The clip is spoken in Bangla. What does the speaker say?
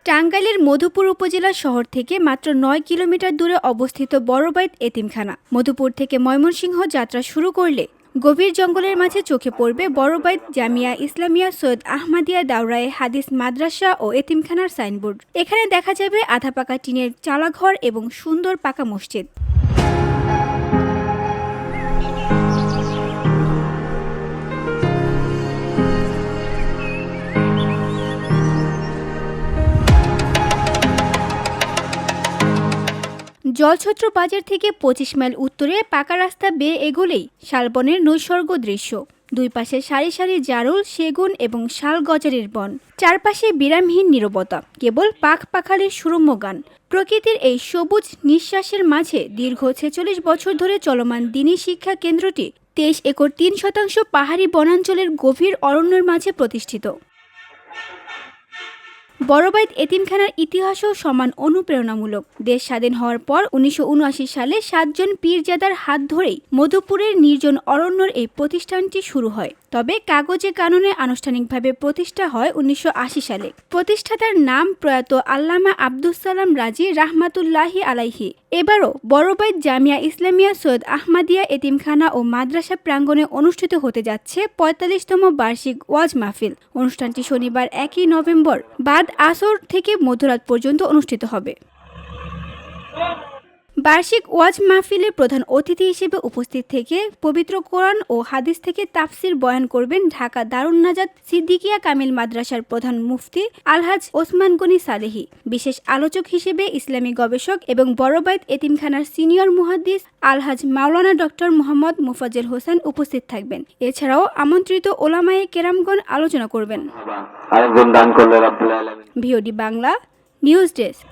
টাঙ্গাইলের মধুপুর উপজেলা শহর থেকে মাত্র ৯ কিলোমিটার দূরে অবস্থিত বড়বাইত এতিমখানা। মধুপুর থেকে ময়মনসিংহ যাত্রা শুরু করলে গভীর জঙ্গলের মাঝে চোখে পড়বে বড়বাইত জামিয়া ইসলামিয়া সৈয়দ আহমদিয়া দাওরায়ে হাদিস মাদ্রাসা ও এতিমখানার সাইনবোর্ড। এখানে দেখা যাবে আধা পাকা টিনের চালাঘর এবং সুন্দর পাকা মসজিদ। জলছত্র বাজার থেকে ২৫ মাইল উত্তরে পাকা রাস্তা বেয়ে এগোলেই শালবনের নৈসর্গ দৃশ্য। দুই পাশে সারি সারি জারুল, সেগুন এবং শাল গজারির বন। চারপাশে বিরামহীন নীরবতা, কেবল পাখ পাখালির সুরম্য গান। প্রকৃতির এই সবুজ নিঃশ্বাসের মাঝে দীর্ঘ ৪৬ বছর ধরে চলমান দ্বীনি শিক্ষা কেন্দ্রটি ২৩ একর ৩% পাহাড়ি বনাঞ্চলের গভীর অরণ্যের মাঝে প্রতিষ্ঠিত। বড়বাইত এতিমখানার ইতিহাসও সমান অনুপ্রেরণামূলক। দেশ স্বাধীন হওয়ার পর ১৯৭৯ সালে ৭ জন পীরজাদার হাত ধরেই মধুপুরের নির্জন অরণ্যের এই প্রতিষ্ঠানটি শুরু হয়। তবে কাগজে কানুনে আনুষ্ঠানিকভাবে প্রতিষ্ঠা হয় ১৯৮০ সালে। প্রতিষ্ঠাতার নাম প্রয়াত আল্লামা আব্দুস সালাম রাজি রাহমাতুল্লাহি আলাইহি। এবারও বড়বাইত জামিয়া ইসলামিয়া সৈয়দ আহমদিয়া এতিমখানা ও মাদ্রাসা প্রাঙ্গণে অনুষ্ঠিত হতে যাচ্ছে ৪৫তম বার্ষিক ওয়াজ মাহফিল। অনুষ্ঠানটি শনিবার ১ নভেম্বর বাদ আসর থেকে মধ্যরাত পর্যন্ত অনুষ্ঠিত হবে। বার্ষিক ওয়াজ মাহফিলের প্রধান অতিথি হিসেবে উপস্থিত থেকে পবিত্র কোরআন ও হাদিস থেকে তাফসির বয়ান করবেন ঢাকা দারুন নাজাত সিদ্দিকিয়া কামিল মাদ্রাসার প্রধান মুফতি আলহাজ ওসমান গনি সালেহী। বিশেষ আলোচক হিসেবে ইসলামী গবেষক এবং বড়বাইত এতিমখানার সিনিয়র মুহাদ্দিস আলহাজ মাওলানা ডক্টর মোহাম্মদ মোফাজ্জল হোসেন উপস্থিত থাকবেন। এছাড়াও আমন্ত্রিত ওলামায়ে কেরামগণ আলোচনা করবেন। VOD Bangla news desk.